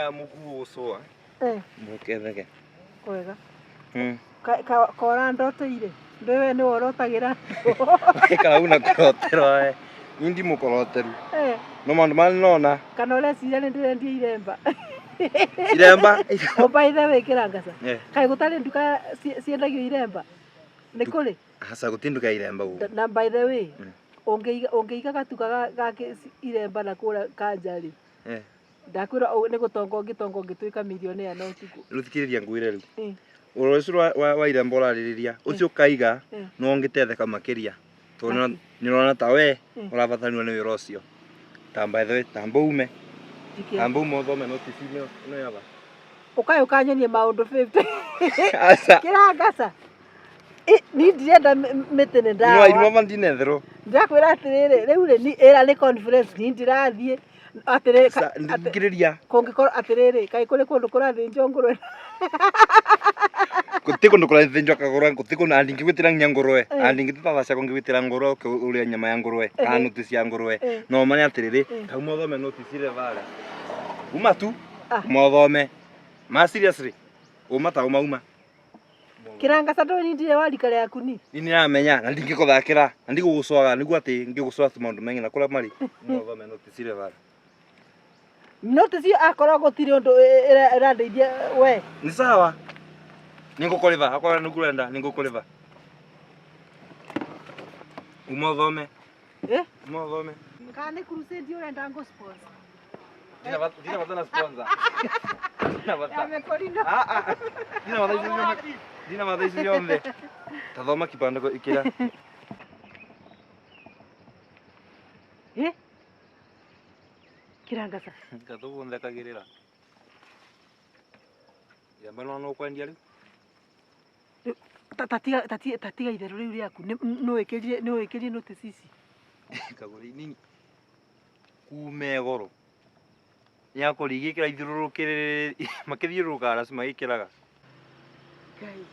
ya mkuu soa. Mukethege. Kwega. Kora ndoto ile. Ndewe ni worotagira. Kana una korotero indi mukoroteru. No mandu mali nona. Kana ule sira ni ndirendia iremba. Iremba? O by the way kirangasa. Kai gutari nduka ciendagio iremba. Ni kuri? Hasa gutinduka iremba ugu. Na by the way, ongeiga gatuka gake iremba na kura kanjari. Ndakwira ni gutonga ngitwika millionaire no tuku. Ruthikiriria ngwire ru. Uroicu wa iremba uraririria ucio kaiga no ngitetheka makiria. Tona nirona ta we urabathanwa ni wira ucio. By the way, tambo ume. Tambo ume thome notice no yaba. Ukanyenie maundu 50. Asa. Kirangasa. Ni ndirenda mitene ndawa. No irimo mandinethero. Ndakwira atiriri riu ni era ni conference ni ndirathie atiriri ndikiriria. Kongikoro atiriri kai kuri kundu kurathinjwo ngurwe. Kuti kundu kurathinjwo kagurwe kuti kundu andingigwitira nya ngurwe. Andingitithathaca kungigwitira ngurwe uria nyama ya ngurwe kana nuti cia ngurwe. No mane atiriri kauma thome notice ile vale. Uma tu. Mothome. Ma seriously. Uma ta uma. Kirangasa ndo ni ndire warikare yaku ni. Ni niramenya na ndingikuthakira na ndiguguswaga niguo ati ngiguswatu maundu mengi na kula mari. Mothome notice ile vale. Notice cio akorwo gutiri undu irandeithia we. Ni sawa. Ningukuriva akora nukurenda ningukuriva. Umothome. Umothome. Kana crusade urenda ngo sponsor. Dina watana sponsor. Dina watana. Amekorina. Dina wataisu yonde. Tathoma kipande ko ikira. Kirangasa. Kathugu ndakagirira. Yamba no kwendia riu. Tatiga itheru riu riaku no ikirie notice ici. Kagure nini. Kume goro. Ya kurigikira ithururukire makithiuruka rasima ikiraga. Kai.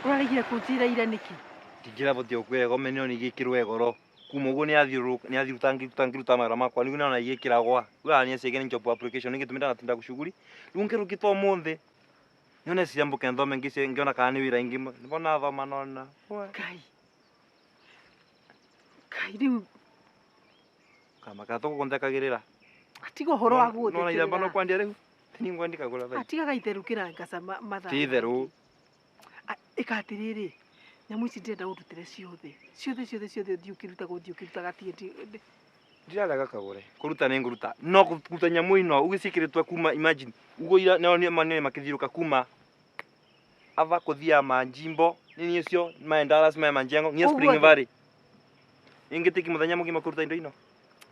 Urarigia kunjira ira niki. Tigira botio kwego menyo ni gikirwe goro. Kuma ugo ni athirutangiruta mara makwa ni guna igikiragwa. Ura ni segene job application ningitumira natinda kushuguri. Rungiru kitwa monde. Nyone siyambuke ndome ngise ngiona kana wira ingi mbona thoma nona. Kai. Kai riu kama katoko kontakagirira. Atigo horo wa guthi. Nona iramba no kwandia riu. Tini ngwandika gura thai. Atiga gaiteru kirangasa matha. Ti theru. Ikatiriri. Nyamu ici ndenda urutire ciothe thiukiruta gatie ndiraga kagure kuruta ni nguruta no kuruta nyamu ino ugicikiritwe kuma imagine ugo ira no ni mane makithiruka kuma ava kuthia manjimbo nini icio maendalas manjengo ni Spring Valley ingitiki muthenya mugi makuruta indo ino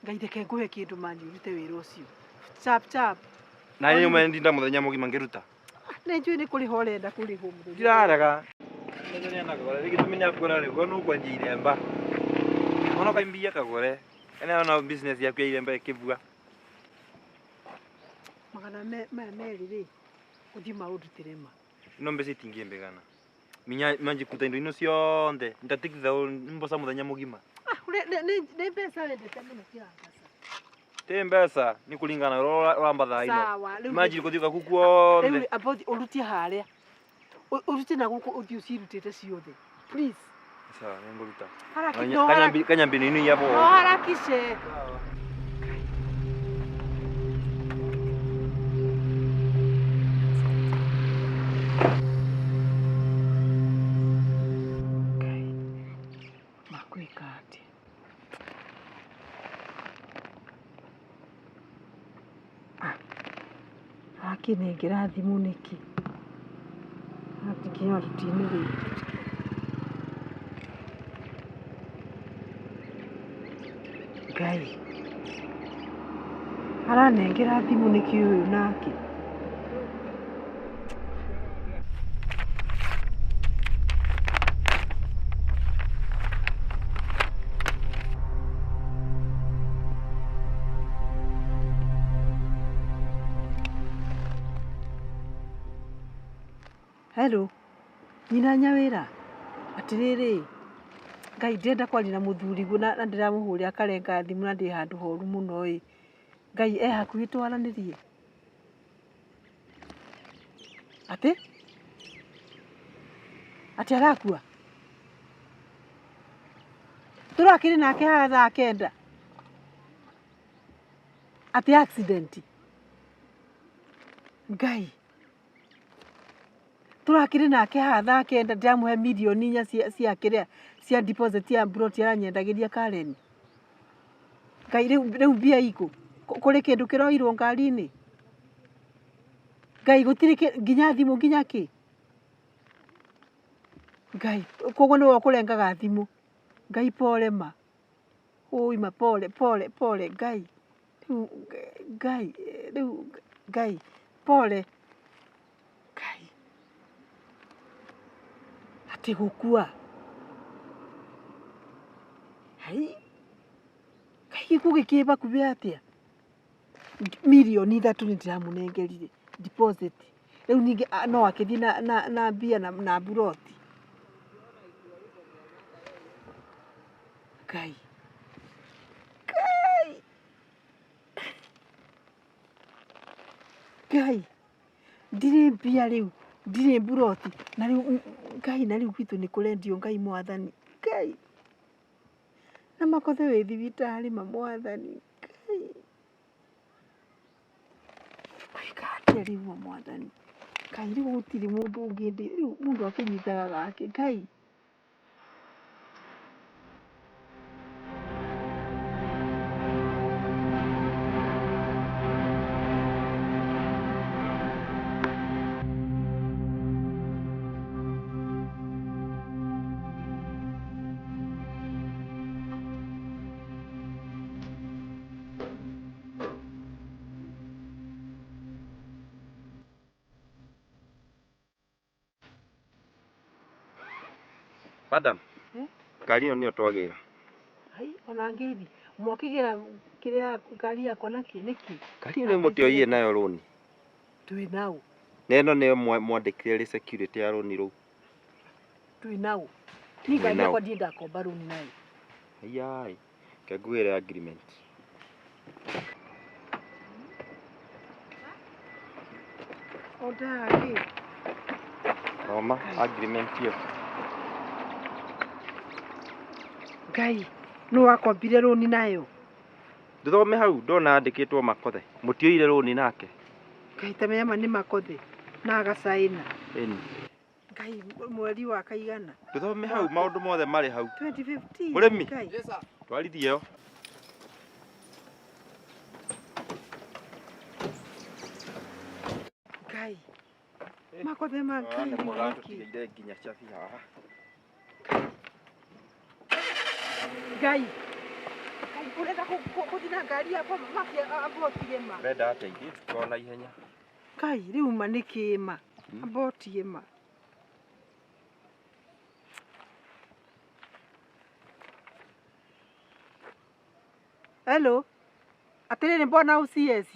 ngaitheke nguhe kindu mani urute wira ucio chap na ni umendinda muthenya mugi mangiruta ne njui ni kuri horenda kuri home ndiraga nĩ kagore rigitumenya kugura rigo no kwendia iremba ona kaimbia kagore ene ona business yaku ya iremba ikivua magana meri ri uthi maurutire ma no mbesi tingie mbegana minya manji kuta indo ino cionde ndatikitha mbosa muthenya mugima ne pesa wende tena kirangasa te mbesa ni kulingana rambatha ino imagine kuthika kukuonde about urutie haria urutie na guku uthi ucirutite ciothe please sawa nguruta kanyambi nini yabo no harakishe makwikati akinengira thimu niki atikinya rutini ri Ngai aranengira thimu niki uyu nake Hello. Nina nyawira. Atiriri. Ngai ndenda kwarira muthuri guna ndiramuhuria akarenga thimu na ndi handu horu muno ii. Ngai hakuhi twaranirie. Ati arakua turakiri nake haha thaa kenda ati accident Ngai turakiri nake haha thaa kenda ndamuhe milioni 4 cia kiria cia deposit ya broti aranyendagiria Karen Ngai riu mbia iko kuri kindu kiroirwo ngari-ini Ngai gutiri nginya thimu nginya ki Ngai koguo niwe ukurengaga thimu Ngai pole ma oi ma pole Ngai Ngai pole Ngai ati gukua hai Ngai gugikiba kubi atia milioni 3 nindiramunengerire deposit riu ningi no akithi na mbia na broti Ngai ndire mbia riu ndire broti na riu Ngai na riu gwitu ni kurendio Ngai mwathani Ngai na makothe wi thibitari mwathani Ngai riu mwathani Ngai riu gutiri mundu ungi riu mundu akinyitaga gake Ngai Madam, ngari ĩyo nĩyo twagira. Hai, ona ngithi mwakigira kiria ngari yakwa naki niki. Ngari ĩyo mũtioire nayo rũni. Twi nau. Na ĩno nĩyo mwandĩkire rĩ security ya rũni rũu. Twi nau. Ni ngari yakwa ndienda komba rũni nayo. Ayai, KAGURE agreement. Odagi. Roma agreement hiyo. Ngai, no wakombire rũni nayo. Nduthome hau ndona andĩkĩtwo MAKOTHE. Mũtioire rũni nake. Ngai tamenya ma nĩ MAKOTHE na agacaina. Ĩni. Ngai mweri wa kaigana. Nduthome hau maũndũ mothe marĩ hau. 2015. Mũrĩmi. Yes sir. Twarithie yo. Ngai. MAKOTHE Ngai. Mũgatũtigĩire nginya cabi haha. Ngai. Urenda kuthina ngari yakwa mafia abotige ma. Renda ateithie tukona ihenya. Ngai riu ma nikima abotige ma. Hello. Atiriri mbona UCS.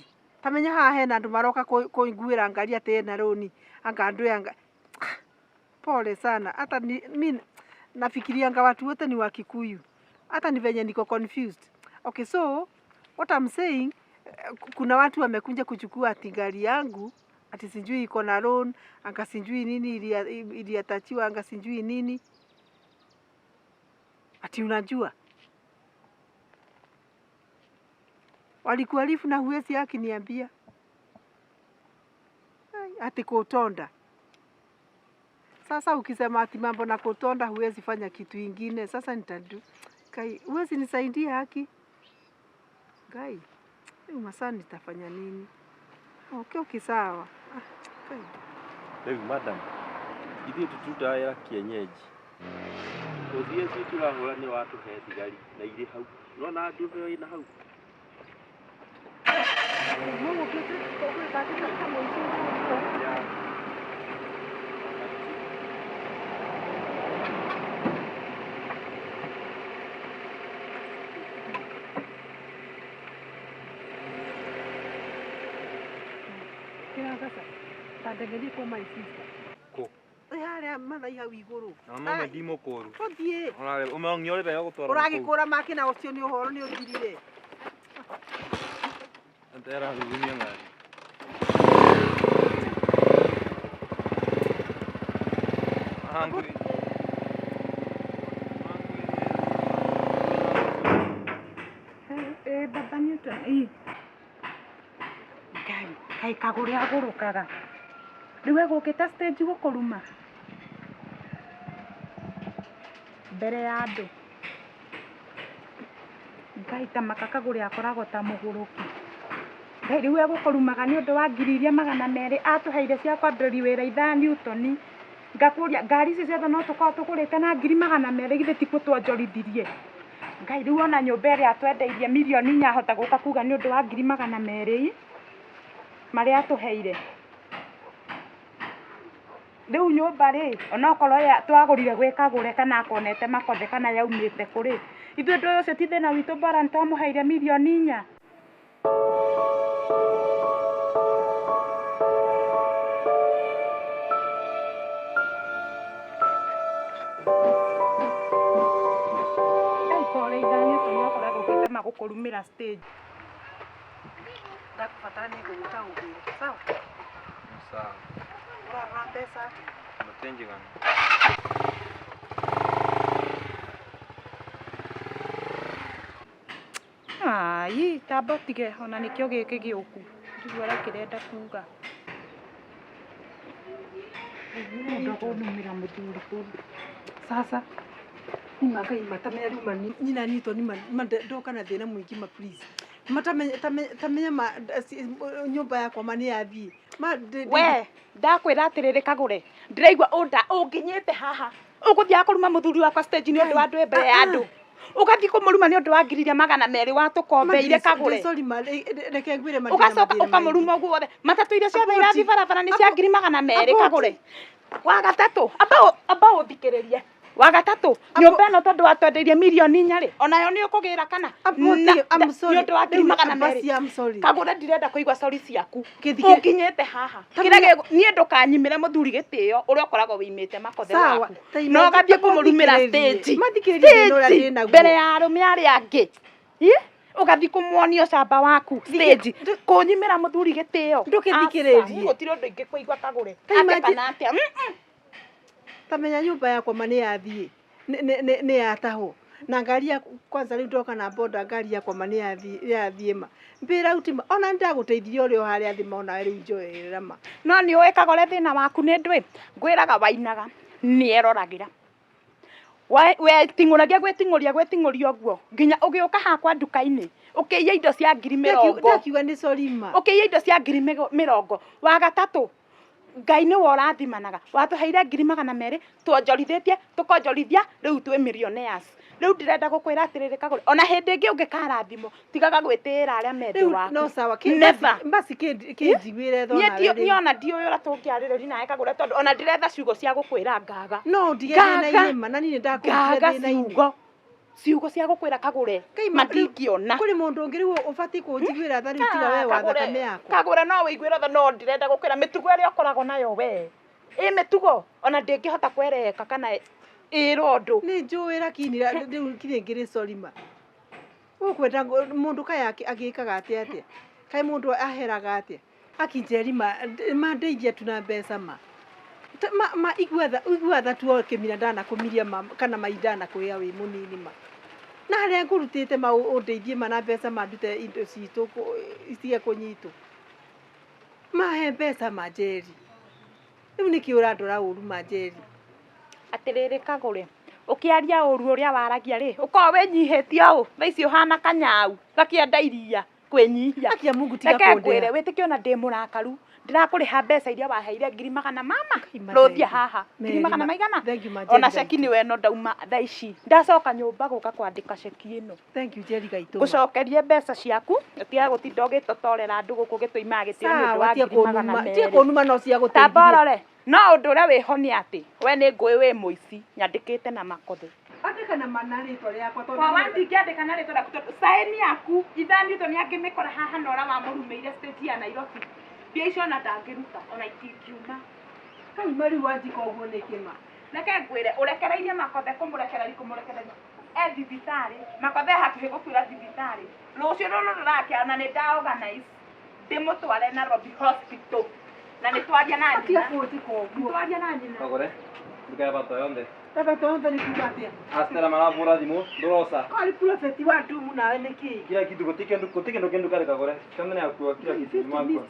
Tamenya haha hena andu maroka kuiguira ngari ati na roni anga andu yanga. Pole sana. Hata mimi nafikiria anga watu wote ni wa Kikuyu. Hata ni venye niko confused. Okay, so what I'm saying, kuna watu wamekuja kuchukua ati gari yangu, ati sijui iko na loan, anga sijui nini iliatachiwa, anga sijui nini. Ati unajua? Walikuarifu na huwezi akiniambia. Ati kutonda. Sasa ukisema ati mambo na kutonda huwezi fanya kitu ingine. Sasa nitadu. Kai, huwezi nisaidia haki? Kai, masaa nitafanya nini? Okay, sawa. Kai. Hey, madam. Ithuĩ tututaĩra kienyeji. Tũthiĩ ci tũrahũra nĩ watũhe thigari na irĩ hau. Nona andũ ĩyo ĩna hau. Mungu kitu kwa katika kama hicho. Sasa tandegedi kwa my sister ko yale matha iha iguru na mama ndimo koru tothie ona umeongiore be gutwara uragikura makina ucio ni uhoro ni uthirire antera rugumia ngari hanguri. Baba Newton. Kai kagure agurukaga. Riwe gukita stage gukuruma. Mbere ya andu. Ngai ta makakagure akoragwo ta muguruki. Ngai riwe gukurumaga ni undu wa 200,000 atuheire cia kwambĩrĩria wĩra 5 Newton. Ngakuria ngari ici ciothe no tukorwo tugurite na 200,000 githe tikuo twonjorithirie. Ngai riu ona nyumba ĩrĩa atwendeirie milioni 4 ahota gũka kuga ni undu wa 200,000 maria atuheire. Riu nyumba ri ona okorwo ya twagurire gwe Kagure kana akonete Makothe kana yaumite kuri ithuĩ ndũ ũcio ti thĩna witũ bora nĩtwamũheire milioni 4. Magukurumira stage. Ndakubatara nĩngũgwĩka ũndũ. Sawa? Sawa. Ũrarora mbeca? Mũtenjigana. Ai, tamba tige ona nikio gĩkĩ gĩũku. Ndigwara kĩrenda kuga. Ndagũnumĩra mũthuri kũu. Sasa Ngai matamenya rĩu nyina nito ndoka na thĩna mũingĩ please. Matamenya nyũmba yakwa nĩ yathiĩ. We, ndakwĩra atĩrĩrĩ Kagure. Ndĩraigua ũnginyĩte haha. Ũgũthiaga kũruma mũthuri wakwa stage nĩ ũndũ wa andũ mbere ya andũ. Ũgathiĩ kũmũruma nĩ ũndũ wa 200,000 watũkombeire Kagure. Reke ngwĩre mathĩna. Ũgacoka ũkamũruma ũguo wothe. Matatũ iria ciothe irathiĩ barabara nĩ cia 200,000 Kagure. Wa gatatũ, amba ũthikĩrĩrie. Wa gatatũ, nyũmba ĩno tondũ watwendeirie milioni 4 rĩ, onayo nĩ ũkũgĩra kana? I'm sorry. Nĩ ũndũ wa 200,000. I'm sorry. Kagure ndirenda kũigua sorry ciaku. Ũkinyĩte haha. Niĩ ndũkanyimĩre mũthuri gĩtĩo ũrĩa ũkoragwo wĩimĩte Makothe waku. No gathiĩ kũmũrumĩra stage. Mbere ya arũme arĩa angĩ. Ugathi kumuonia ucamba waku stage kunyimira muthuri gitio ndukithikiririe gutire undu ingi kuigwa Kagure kana atia tamenya nyumba yakwa mane yathie ne yataho na ngari ya kwanza riu ndoka na boda ngari yakwa mane yathie ma mbira utima ona ndaguteithia uri haria thima ona riu njoera ma no ni uwe Kagore thina waku ni ndwi ngwiraga wainaga ni eroragira we tinguragia gwetinguria guo nginya ugiuka hakwa nduka-ini ukiiya indo cia 20,000 ndakiuga ni sorima ukiiya indo cia 20,000 wa gatatu Ngai ni worathimanaga watuheire 200,000 tuonjorithitie tukonjorithia riu twi millionaires riu ndirenda gukwira atiriri Kagure ona hindi ingi ungikarathimo tigaga gwitira aria mendo waku no sawa basi kinjiguire thona ni ona ndiuyu ura tungiaririri nae Kagure tondu ona ndiretha ciugo cia gukwira ngaga no ndigene na irima na nini ndakugira thina ini ciugo cia gukwira Kagure matingiona kuri mundu ungi riu ubati kunjiguira thari tiga we wa thakame yako Kagure no wiguira tha no ndirenda gukwira mitugo ria ukoragwo nayo we mitugo ona ndingihota kwereka kana irondo ni njuwira kinira riu ngiri sorima ukwenda mundu kaya agikaga atia kai mundu aheraga atia akinjeri mandeithia tuna mbeca ma iguatha tuokemira ndana kumiria kana maidana kuya wi munini ma na haria ngurutite undeithie mana mbeca mandute indo citu itige kunyitu mahe mbeca majeri riu niki urandora uru majeri atiriri Kagure ukiaria uru uria waragia ri uko winyihitie u thaici uhana kanyau gakienda iria kwinyihia akia Mungu tiga kundera kwire witikio na ndimurakaru ndirakuriha mbeca iria waheire 200,000 mama ruthia haha 200,000 maigana ona ceki ni weno ndauma thaici ndacoka nyumba guka kwandika ceki ino thank you Jerry Gaito gucokerie mbeca ciaku tiga gutinda ugitotorera andu guku gituima gitio ni undu wa 200,000 tie kunuma no cia guteithia taborore no undu uria wihoni ati we ni ngui wi muici nyandikite na Makothe andika na manarito riakwa tondu kwa wanti ngiandika na rito raku saini yaku ithanito ni angimikora haha na ora wa murumeire stage ya Nairobi bia icio na ndangiruta ona itingiuma kai mari wajika uguo ni kima reke ngwire urekereirie Makothe kumurekereria thibitari Makothe hakuhi gukwira thibitari rucio ruru rurakia na ni nda organize ndimutware Nairobi hospital na ni twaria na nyina Kagure Ndikaya bato yonde. Baba tonto ni kubatia. Astera marabura dimu, ndorosa. Kali prophet wa ndumu nawe niki. Kila kitu gotike ndo kendo kare kagore. Kama ni akua kila kitu mwako.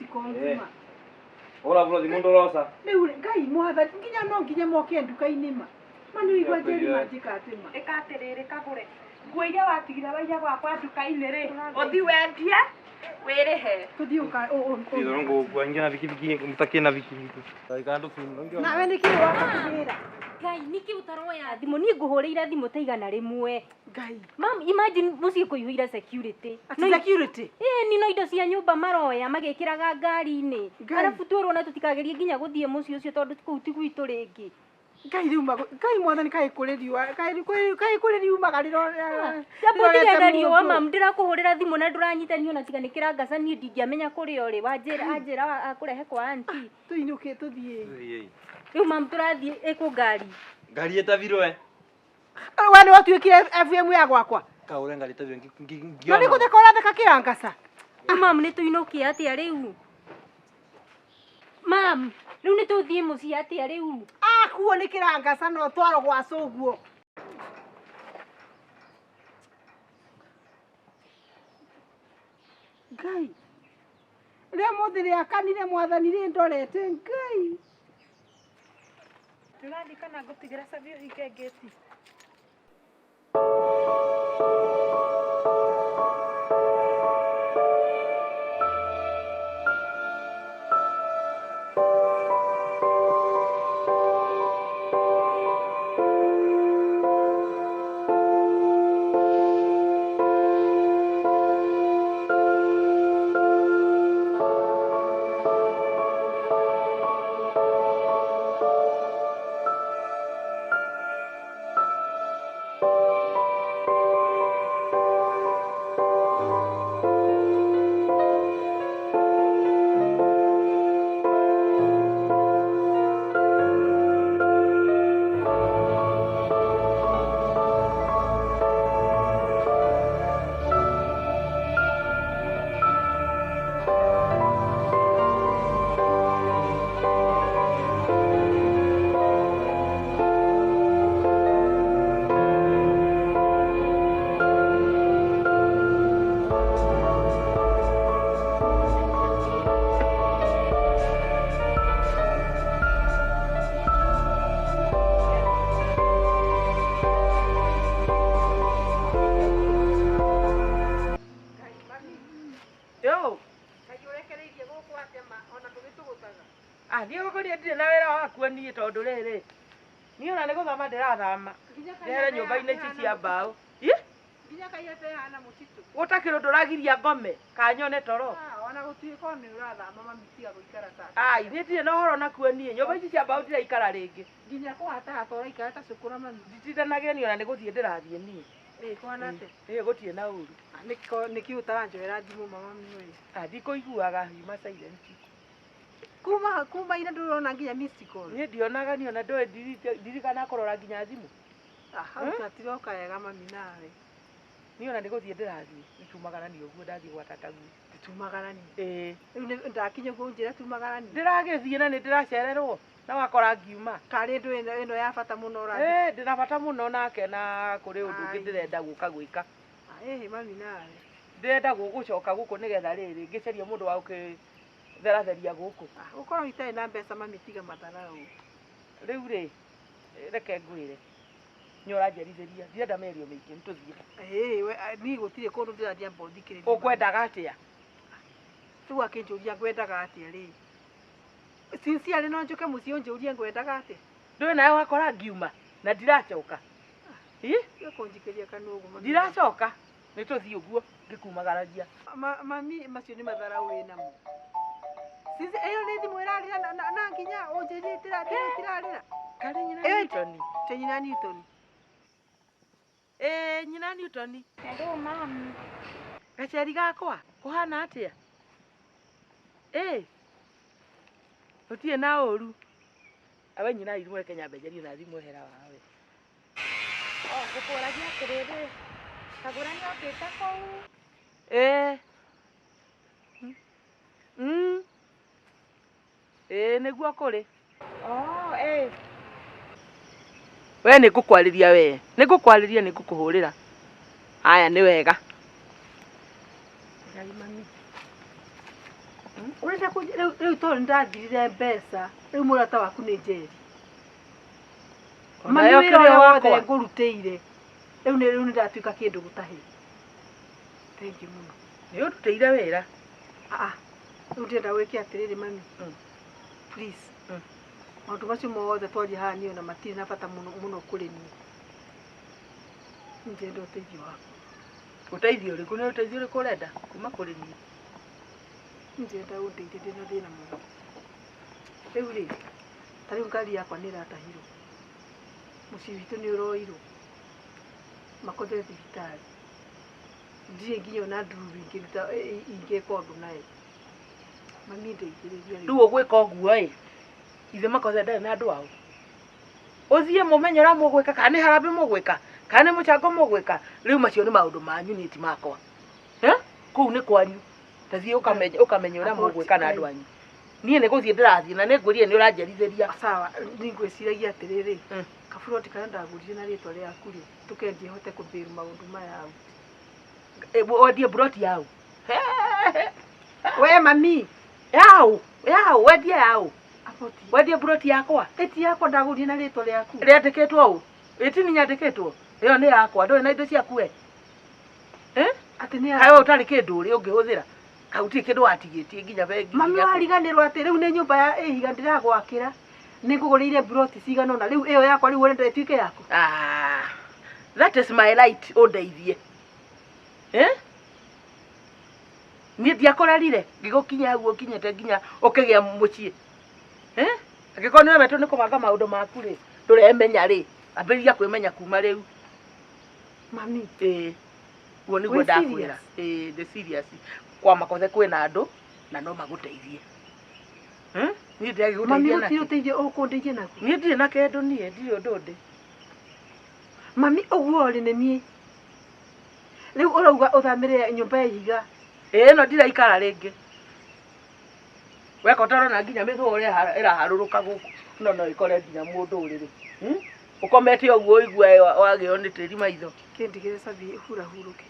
Ora bura dimu ndorosa. Leure ngai mwatha nginya no nginya moke nduka-ini ma. Manu igwa jeri majika atima. Ekaterere kagure. Nguo iria watigira waiya gwakwa nduka-inĩ rĩ, ũthi wendie wĩrĩhe. Tuthiuka Ndio ngo gwangia na vikiviki mutake na vikiviki. Kaikando tu. Nawe niki wakakugira. Ngai niki utaroya thimũ niĩ ngũhũrĩire thimũ ta igana rĩmwe. Ngai. Mam imagine mũciĩ kũihũire security. Security. Ni no indo cia nyũmba maroya magĩkĩraga ngari-inĩ. Arabu twĩrwo na tũtikagerie nginya gũthiĩ mũciĩ ũcio tondũ kũu ti gwitũ rĩngĩ. Ngai riuma Ngai mwathani kai kũrĩriwa kai kũrĩriuma gariro. Jambo tigenda riũa mam ndirakũhũrĩra thimũ na ndũranyitanio na tiga nĩkĩrangaca niĩ ndingĩamenya kũrĩa ũrĩ wanjĩra akũrehe kwa auntie. Tuinuke tuthiĩ. Rĩu mam tũrathiĩ ĩkũ ngari. Ngari etavirwe. Wani watuĩkire FM ya gwakwa. Kaure ngari etavirwe ngiona. Na nĩgũtheka ũratheka kĩrangaca. Mam nĩtũinũkie atĩa rĩu? Mam, rĩu nĩtũthiĩ mũciĩ atĩa rĩu? Akuo nĩ kĩrangaca no twaro gwa cũguo. Ngai. Rĩa mũthĩ rĩakanire mwathani rĩ ndorete Ngai. Tũrathiĩ kana ngũtigĩra cabi ũhinge ngĩti. Thiĩ gũkũria ndirĩ na wĩra wa kuonie tondũ rĩrĩ. Niĩ ona nĩ gũthama ndĩrathama. Ndehere nyũmba-inĩ ici cia mbaũ. Nginya kaiyete hana mũtitũ. Gũtakĩrĩ ũndũ ũragiria ngome, kanyone toro. Ona gũtuĩka nĩ ũrathama mami tiga gũikara ta. Niĩ ndirĩ na ũhoro na kuonie. Nyũmba ici cia mbaũ ndiraikara rĩngĩ. Nginya kũhata ũraikara ta cukura mami. Ndititanagia niĩ ona nĩ gũthiĩ ndĩrathiĩ niĩ. Kwana atĩ. Gũtirĩ na ũru. Nĩkĩ ũtaranjoera thimũ mama mimi. Ndikũiguaga hima silent. Kuma ina ndũrona nginya missed call. Niĩ ndionaga niĩ ona ndirikana kũrora nginya thimũ. Hau tatiroka wega mami nawe. Niĩ ona nĩ gũthiĩ ndĩrathiĩ. Nĩtumagarani ũguo ndathiĩ gwa tataguo. Tumagarani. Rĩu ndakinya ũguo njĩra tumagarani. Ndĩragĩthiĩ na nĩ ndĩracererwo. Na wakora ngiuma. Karĩ ndũ ĩno ya bata mũno ũrathiĩ. Ndĩna bata mũno nake na kũrĩ ũndũ ũngĩ ndĩrenda gũka gwĩka. Mami nawe. Ndĩrenda gũgũcoka gũkũ nĩgetha rĩrĩ ngĩcaria mũndũ wa gũkĩtheratheria gũkũ. Gũkorwo itarĩ na mbeca mami tiga matharaũ. Rĩu rĩ reke ngwĩre. Nĩũranjerithĩria. Ndirenda mĩario mĩingĩ nĩtũthiĩ. Niĩ gũtirĩ kũndũ ndĩrathiĩ amba ũthikĩrĩrie. Ũkwendaga atĩa? Rĩu akĩnjũria ngwendaga atĩa rĩ. Sincerely no njoke mũciĩ ũnjũrie ngwendaga atĩa. Ndũĩ nawe wakora ngiuma na ndiracoka. Kũnjikĩria kanua ũguo. Ndiracoka. Nĩtũthiĩ ũguo ngĩkumagaragia. Mami macio nĩ matharaũ wĩnamo. Sisi ĩyo nĩ thimũ ĩrarĩra na nginya ũnjĩrie ĩtirarĩra. Karĩ nyina Newton. Nyina Newton. Nyina Newton. Hello mam. Gaceri gakwa kũhana atĩa? Gũtirĩ na ũru. Awe nyina irimwe Kenya mbenjerie na thimũ hera wawe. Ngũkũragia atĩrĩrĩ. Kagũra nĩokĩte kũu. Nĩguo kũrĩ. We nĩ ngũkwarĩria we. Nĩ ngũkwarĩria nĩ ngũkũhũrĩra. Aya nĩ wega. Ngai mami. Urenda ku riu to ndathirire mbeca. Riu murata waku nĩ njeri. Mami wĩra wothe ngũrutĩire. Riu nĩ ndatuĩka kĩndũ gũtahe. Thank you muno. Nĩ ũrutĩire wĩra. Riu ndĩrenda gwĩka atĩrĩrĩ mami. Please. Maũndũ macio mothe twaria haha niĩ ona matirĩ na bata mũno kũrĩ niĩ. Ndĩrenda ũteithio waku. Ũteithio ũrĩkũ? Nĩ ũteithio ũrĩkũ ũrenda kuma kũrĩ niĩ? Ndĩrenda ũndeithie ndĩna thĩna mũno. Rĩu rĩ, ta rĩu ngari yakwa nĩ ĩratahirwo. Mũciĩ witũ nĩ ũroirwo. Makothe thibitarĩ. Ndirĩ nginya ona ndurubu ingĩka ũndũ nayo. Mami ndeithĩrĩria rĩu. Rĩu ũgwĩka ũguo ĩ, ithe Makothe ndarĩ na andũ ao. Ũthiĩ mũmenye ũrĩa mũgwĩka, kana nĩ harambĩ mũgwĩka, kana nĩ mũcango mũgwĩka. Rĩu macio nĩ maũndũ manyu niĩ ti makwa. Kũu nĩ kwanyu. Tathiĩ ũkamenya ũrĩa mũgwĩka na andũ anyu. Niĩ nĩ gũthiĩ ndĩrathiĩ na nĩ ngwĩrire nĩ ũranjerithĩria. Sawa, nĩ ngwĩciragia atĩrĩrĩ. Kaburoti kana ndagũrire na rĩtwa rĩaku rĩ, tũkendia hote kũbĩru maũndũ maya au. Wendie buroti yau. We mami. Yau, wendie yau. Wendie buroti yakwa. Eti yakwa ndagũrire na rĩtwa rĩaku. Rĩandĩkĩtwo ũũ. Eti nĩ nyandĩkĩtwo. Ĩyo nĩ yakwa. Ndũrĩ na indo ciaku we. Atĩ nĩ Kaĩ we ũtarĩ kĩndũ ũrĩ ũngĩhũthĩra. Kaũtirĩ kĩndũ watigĩtie nginya bengi. Mami wariganĩrwo atĩ rĩu nĩ nyũmba ya ihiga ndĩragwakĩra. Nĩ ngũgũrĩire buroti cigana ũna. Rĩu ĩyo yakwa rĩu ũrenda ĩtuĩke yaku. That is my right ũndeithie. Niĩ ndiakũrerire ngĩgũkinya hau ũkinyĩte nginya ũkĩgĩa mũciĩ. Angĩkorwo nĩ wetwo nĩ kũbanga maũndũ maku rĩ, ndũremenya rĩ, ambĩrĩria kwĩmenya kuma rĩu. Mami. Guo nĩguo ndakwĩra. Ndĩ serious. Kwa Makothe kwĩna andũ na no magũteithie. Niĩ ndĩragĩgũteithia Mami nake. gũtirĩ ũteithio ũkũndeithia naguo. Niĩ ndirĩ na kĩndũ niĩ, ndirĩ ũndũ ndĩ. Mami ũguo rĩ nĩ niĩ. Rĩu ũrauga ũthamĩre nyũmba ya ihiga. No ndiraikara rĩngĩ. Weka ũtarona nginya mĩthũa ũrĩa ĩraharũrũka gũkũ. No ĩkore nginya mũndũ ũrĩrĩ. Ũkomete ũguo ũigua wagĩo nĩ tĩri maitho. Kĩndigĩre cabi hurahurũke.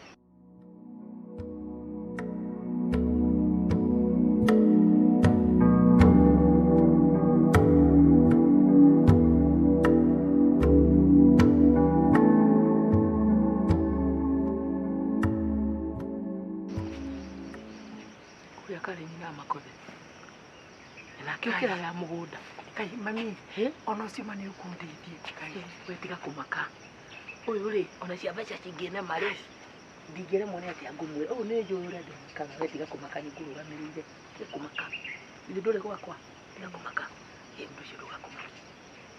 Kuya karĩmi na Makothe. Nake ũkĩra ya mũgũnda. Kai mami, ona ũcio ma nĩ ũkũndeithie. Kai, wetiga kũmaka. Ũyũ rĩ, ona cia mbeca cingĩnema rĩ, ndingĩremwo nĩ atĩa ngũmwĩra. Ũyũ nĩ njũĩ ũrĩa ndĩmwĩkaga, wetiga kũmaka nĩ ngũrũgamĩrĩire. Nĩ kũmaka. Ithe ndũrĩ gwakwa, tiga kũmaka. Mũndũ ũcio ndũgakũmaki.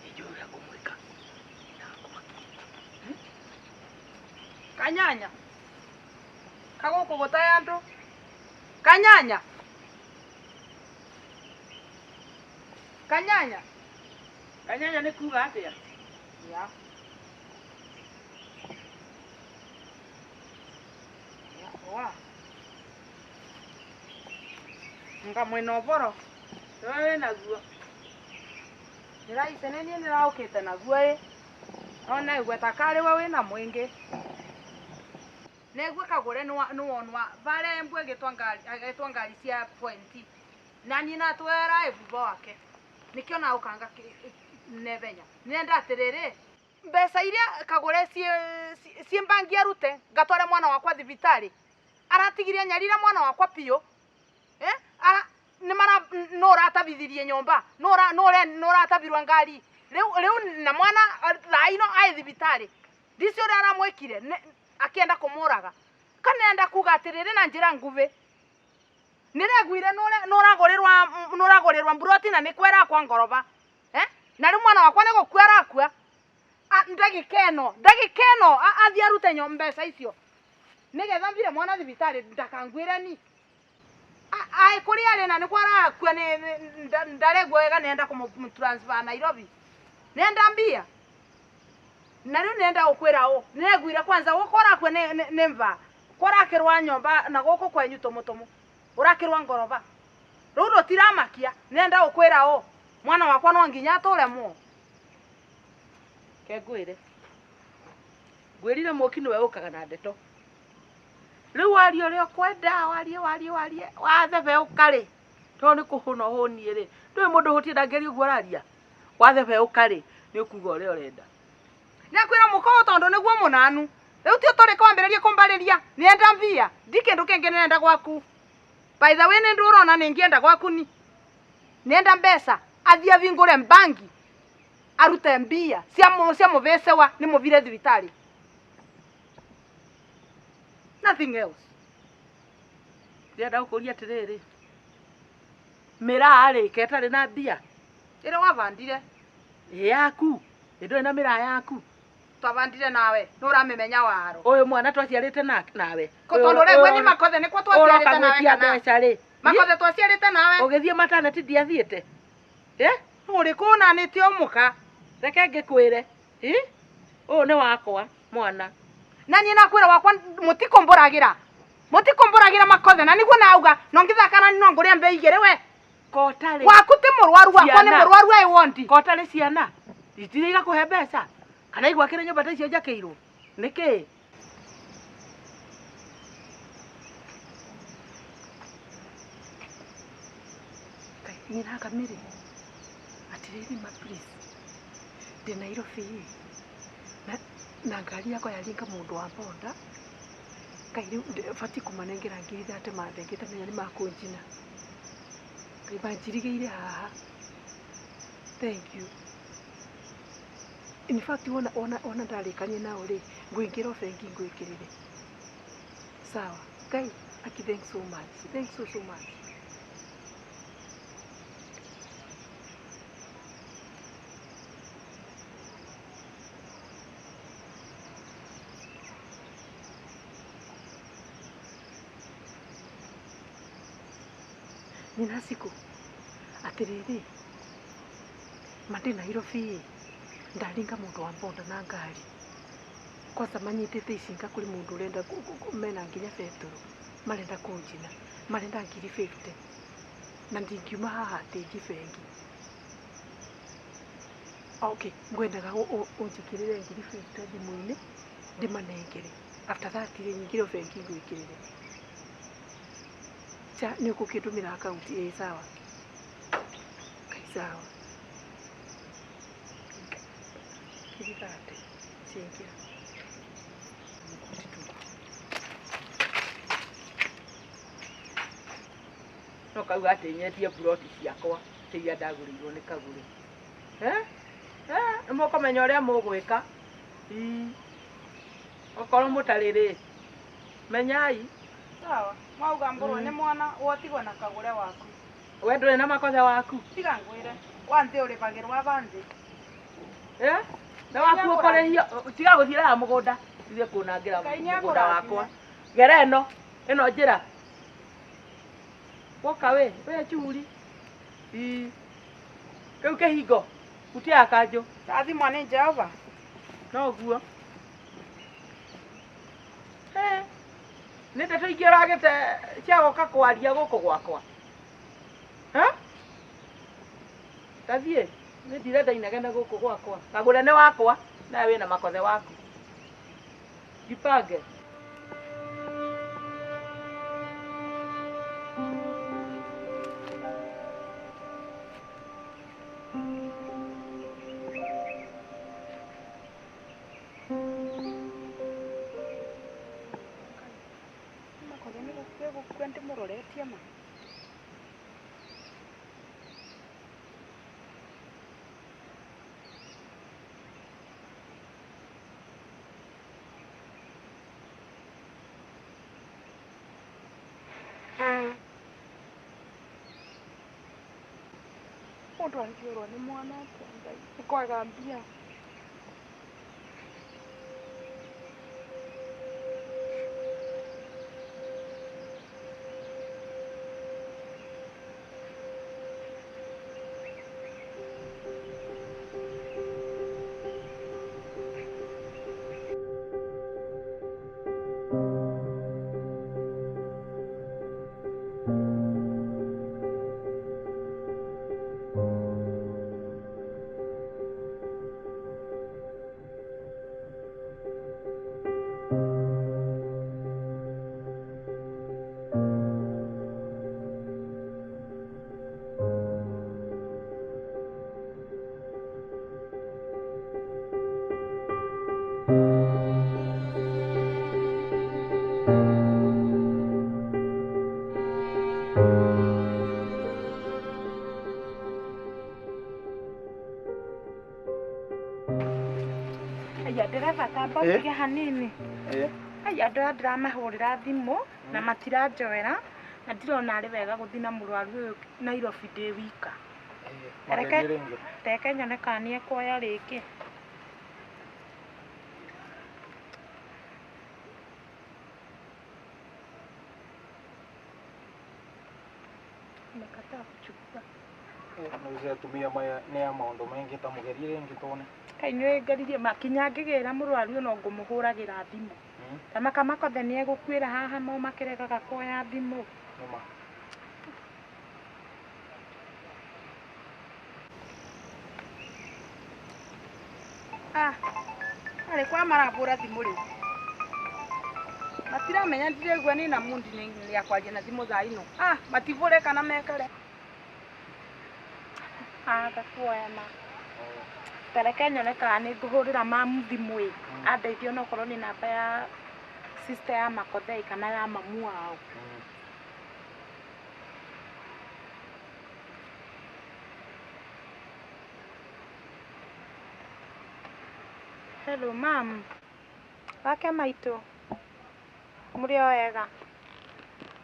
Nĩ njũĩ ũrĩa ngũmwĩka. Kanyanya. Kagũkũ gũtaya andũ. Kanyanya. Kanyanya. Kanyanya nĩ kuga atĩa? Ya. Wa. Nga mwena ũboro. Wewe naguo. Ndĩraite nĩ niĩ ndĩraũkĩte naguo ĩ. Ona igweta karĩ we wĩna mũingĩ. Negwe Kagure nĩwonwa bare mbwe gĩtwa ngari cia pointi. Na niĩ natwera ebuba wake. Nikio na ukanga nebenya. Nenda atĩrĩrĩ. Mbeca iria Kagure ci mbangi arute ngatwara mwana wakwa thibitarĩ. Aratigirie nyarire mwana wakwa pio. No ratabithirie nyomba. No ratabirwa ngari. Rĩu na mwana raino ai thibitarĩ. Ndicio aramwĩkire akienda kumuraga. Kanenda kuga atĩrĩrĩ na njĩra nguve. Niregwire nũragũrĩrwa mburoti na nĩkwera kwa ngoroba. Na rĩu mwana wakwa nĩgũkua arakua. Ndagĩka ĩno athiĩ arute mbeca icio. Nĩgetha mbire mwana thibitarĩ ndakangwĩre ni. Ai kũrĩ arĩ na nĩkwa arakua ndaregwo wega nenda kũmũtransfer Nairobi. Nenda mbia. Na rĩu nenda gũkwĩra ũũ. Nĩregwire kwanza gũkora kwe nĩ mva. Kũrakĩrwa nyomba na gũkũ kwenyu tũmũtũmũ. Ũrakĩrwa ngoroba. Rĩu rũtiramakia. Nenda gũkwĩra ũũ. Mwana wakwa no nginya atũremwo. Ke ngwire. Ngwirire mũki nĩwe ũkaga na ndeto. Rĩu waria ũrĩa ũkwenda, warie. Wathebe ũkarĩ. To nĩ kũhũna ũhũnie rĩ. Ndũĩ mũndũ ũhũtie ndangĩaria ũguo araria. Wathebe ũkarĩ nĩ ũkuga ũrĩa ũrenda. Nĩakwĩra mũko tondũ nĩguo mũnanu. Rĩu ti ũtũrĩ kwambĩrĩria kũmbarĩria. Nĩenda mbia. Ndi kĩndũ kĩngĩ nĩenda gwaku. By the way, nĩ ndũrona nĩngĩenda gwaku ni. Nĩenda mbeca. Athiĩ avingũre mbangi. Arute mbia. Cia mũvecewa nĩ mũvire thibitarĩ. Nothing else. Ndĩrenda gũkũria atĩrĩrĩ. Mĩraa rĩ ketarĩ na mbia. Ĩrĩa wavandire. Yaku. Ndũrĩ na mĩraa yaku. Twavandire nawe. Nũramĩmenya waro. Ũyũ mwana twaciarĩte nawe. Tondũ rĩu nĩ makothe nĩkwo twaciarĩte nawe kana. Makothe twaciarĩte nawe. Ũgĩthiĩ mataneti ndiathiĩte. Ũrĩ kũnanĩte ũmũka. Reke ngĩkwĩre. Ũyũ nĩ wakwa mwana. Na niĩ nakwĩra wakwa mũtikombũragĩra. Mũtikombũragĩra makothe na nĩguo nauga no ngĩthakana no ngũrĩa mbe igĩrĩ we. Kotarĩ. Waku ti mũrwaru wakwa nĩ mũrwaru I want. Kotarĩ ciana. Itiriga kũhe mbeca. Kana igwakĩre nyũmba ta icio njakĩirwo. Nĩkĩ? Nyina Kamiri. Atirĩrĩ ma please. Ndĩ Nairobi. Na ngari yakwa yaringa mũndũ wa boda. Kaire bati kumanengera ngiri thate mathengete menya nĩ makũnjina. Kaiba njirigĩire haha. Thank you. In fact ona ndarĩkanie nao rĩ ngwĩngĩra bengi ngwĩkĩrĩre. Sawa. Kai, aki thanks so much. Thanks so much. Nina siku atĩrĩrĩ mande Nairobi ndaringa mũndũ wa boda na ngari kwanza manyitĩte icinga kũrĩ mũndũ ũrenda mena nginya betũrũ marenda kũnjina marenda ngiri 50 na ndingiuma haha atĩngi bengi. Okay, ngwendaga ũnjĩkĩrĩre ngiri 50 thimũ-inĩ ndĩmanengere. After that nyingĩre bengi ngwĩkĩrĩre. Cha nĩ ũkũkĩndũmĩra akaunti sawa. Kai sawa. Kirigate ciĩngĩra. No kauga atĩ nyetie buroti ciakwa iria ndagũrĩirwo nĩ Kagure. Nĩ mũkũmenya ũrĩa mũgwĩka. Okorwo mũtarĩ menyai. Sawa. Mwauga mbũrwo nĩ mwana wotigwo na Kagure waku. We ndũrĩ na makothe waku. Tiga ngwĩre. Wantĩ ũrĩvagĩrwo avandĩ. Na waku ũkũrĩhio tiga gũthiĩra mũgũnda. Ithuĩ kũnangĩra mũgũnda wakwa. Gera ĩno njĩra. Woka we churi. Kĩu kĩhingo. Utia kanjũ. Rathimwa nĩ Jehova. No guo. Nĩ ndeto ingĩ ũragĩte cia gũka kwaria gũkũ gwakwa. Tathiĩ, nĩ ndirenda inegene gũkũ gwakwa. Kagure nĩ wakwa, nawe wĩna makothe waku. Jipange. Mũndũ angĩũrwo nĩ mwana atĩa nĩ kwaga mbia. Aya ndereba tambotige hanini. Aya andũ aya ndĩramahũrĩra thimũ na matiranjoera na ndirona arĩ wega gũthiĩ na mũrwaru ũyũ Nairobi ndĩ wika. Reke nyone kana nĩ ekuoya rĩngĩ. Nimekataa kuchukua. Naweza tumia maya ni ya maundu mengi ta mugerie rengi tone. Kai nĩ ngaririe makinya ngĩgĩra mũrwaru ũyũ no ngũmũhũragĩra thimũ. Tamaka makothe nĩ egũkuĩra haha mau makĩregaga kuoya thimũ. Nĩma. Arĩ kwa marambũra thimũ rĩu. Matiramenya ndirĩgua nĩ na mundi nĩ yakwaria na thimũ thaa ino. Matibũre kana mekare. Gakuoya ma. Tareke nyone kana nĩ ngũhũrĩra mamu thimũ ĩ. Andeithie onokorwo nĩ namba ya sister ya Makothe kana ya mamu wao. Hello mam. Wake maitũ. Mũrĩ o wega.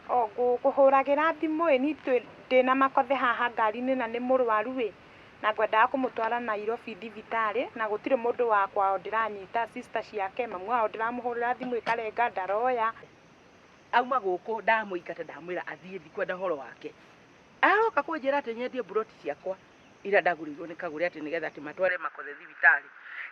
Ngũhũragĩra thimũ ĩ ni ndĩna Makothe haha ngari-inĩ na nĩ mũrwaru ĩ. Na ngwendaga kũmũtwara Nairobi thibitarĩ na gũtirĩ mũndũ wa kwao ndĩranyita sister ciake mamu wao ndĩramũhũrĩra thimũ ĩkarenga ndaroya. Auma gũkũ ndamũingata ndamwĩra athiĩ kwenda ũhoro wake. Aroka kũnjĩra atĩ nyendie buroti ciakwa ira ndagũrĩirwo nĩ Kagũre atĩ nĩgetha atĩ matware Makothe thibitarĩ.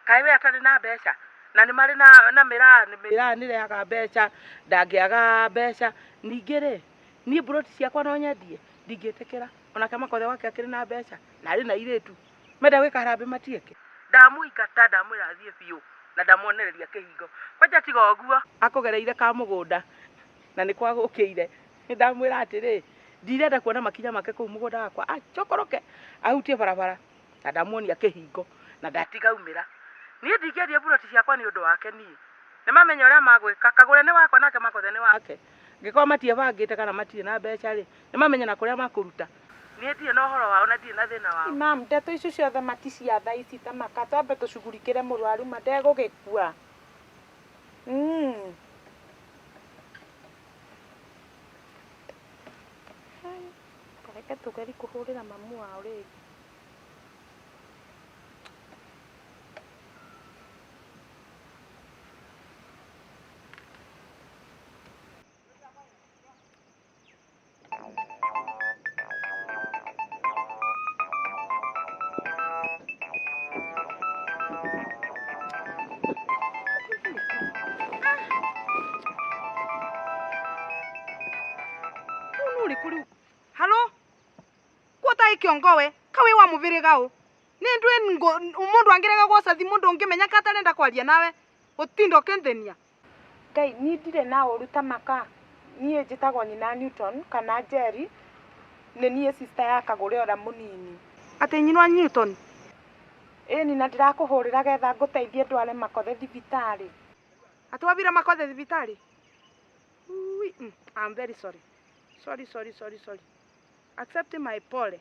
Kaĩ we atarĩ na mbeca na nĩ marĩ na mĩraa nĩrehaga mbeca ndangĩaga mbeca. Ningĩ rĩ niĩ buroti ciakwa no nyendie ndingĩtĩkĩra onake Makothe wake akĩrĩ na mbeca na arĩ na irĩtu menda gwĩka harambĩ matieke. Ndamũingata ndamwĩra athiĩ biũ na ndamuonereria kĩhingo. Kwanja tiga ũguo akũgereire ka mũgũnda na nĩ kwagũkĩire. Nĩ ndamwĩra atĩrĩ ndirenda kuona makinya make kũu mũgũnda wakwa acokoroke ahutie barabara na ndamuonia kĩhingo na ndatiga umĩra. Niĩ ndingĩendia buroti ciakwa nĩ ũndũ wake niĩ. Nĩ mamenya ũrĩa magwĩka. Kagũre nĩ wakwa nake Makothe nĩ wake. Ngĩkorwo matiebangĩte kana matirĩ na mbeca rĩ nĩ mamenya na kũrĩa makũruta. Niĩ ndirĩ na ũhoro wao na ndirĩ na thĩna wao. Mam ndeto icio ciothe mati cia thaa ici Tamaka twambe tũcugurikĩre mũrwaru ndegũgĩkua. Tareke tũgeri kũhũrĩra mamu wao rĩngĩ. Halo? Kuota ikiongowe kawe wa mubiriga u. Ni ndwe umundu angirega gwoca thimu ndungimenya katarenda kwaria nawe. Utindo kendenia. Ngai ni ndirĩ na ũru Tamaka. Niĩ njĩtagwo nyina Newton kana Jerry. Nĩ niĩ sister ya Kagũre ũrĩa mũnini. Ati nyinwa Newton. Ĩni na ndirakũhũrĩra getha ngũteithie ndware Makothe thibitarĩ. Ati wabira Makothe thibitarĩ? I'm very sorry. Sorry. Accept my pole.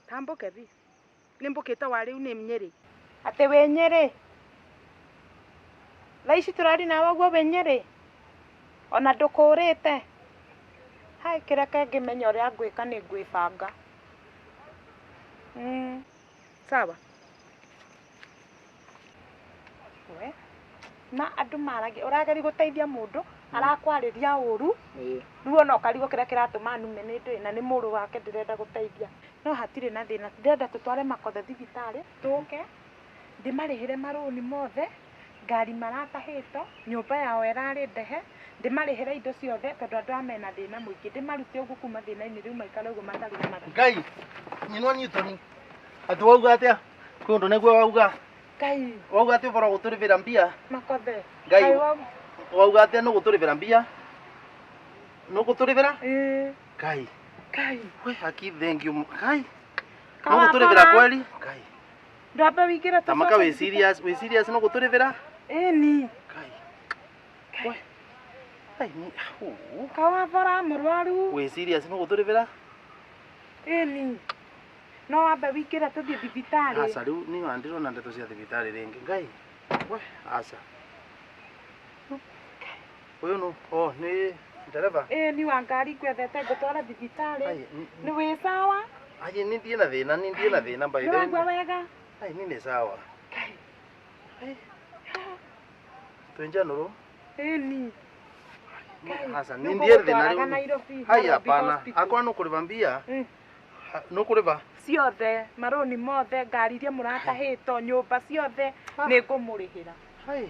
Tamboke vi. Nimbukite wari une Nyeri. Ati we Nyeri. Thaa ici tũrari nawe guo we Nyeri. Ona ndũkũrĩte. Hai kĩreke ngĩmenya ũrĩa ngwĩka nĩ ngwĩbanga. Sawa. We na andũ maragia ũrageri gũteithia mũndũ arakwarĩria ũru. Rĩu ona ũkarigwo kĩrĩa kĩratũma nume nĩ ndũĩ na nĩ mũrũ wake ndĩrenda gũteithia. No hatirĩ na thĩna ndĩrenda tũtware Makothe thibitarĩ tũke ndĩmarĩhĩre marũni mothe ngari maratahĩtwo nyũmba yao ĩrarĩ ndehe ndĩmarĩhĩre indo ciothe tondũ andũ aya mena thĩna mũingĩ ndĩmarute ũguo kuma thĩna-inĩ rĩu maikare ũguo matarĩ na marĩhi. Ngai nyinwa Newton ati wauga atĩa kwĩ ũndũ nĩguo wauga. Ngai Wauga atĩ ũboro gũtũrĩbĩra mbia. Makothe Ngai wauga atĩ nĩ gũtũrĩbĩra mbia. Nĩ gũtũrĩbĩra? Ngai we haki thank you Ngai. Nĩ gũtũrĩbĩra kweli? Ngai Ndamba wikira Tamaka we serious no guturivira? Eni. Kai. We. Ai ni. Kawavara murwaru. We serious no guturivira? Eni. No wambe wikira tuthie thibitari. Asa riu ni wandirona ndeto cia thibitari ringi. Ngai. We, asa. Uyu no, ni dereva. Ni wa ngari kwethete ngutwara thibitari. Ni wi sawa? Ai ni ndie na thina by the way. Ni wega. Ai ni sawa. Ai. Twenja nuru. Eni. Asa ni ndie thina riu. Hai hapana. Akwa no kuriva mbia. No kuriva. Ciothe maroni mothe ngari iria muratahito nyumba ciothe ni ngumurihira. Hai.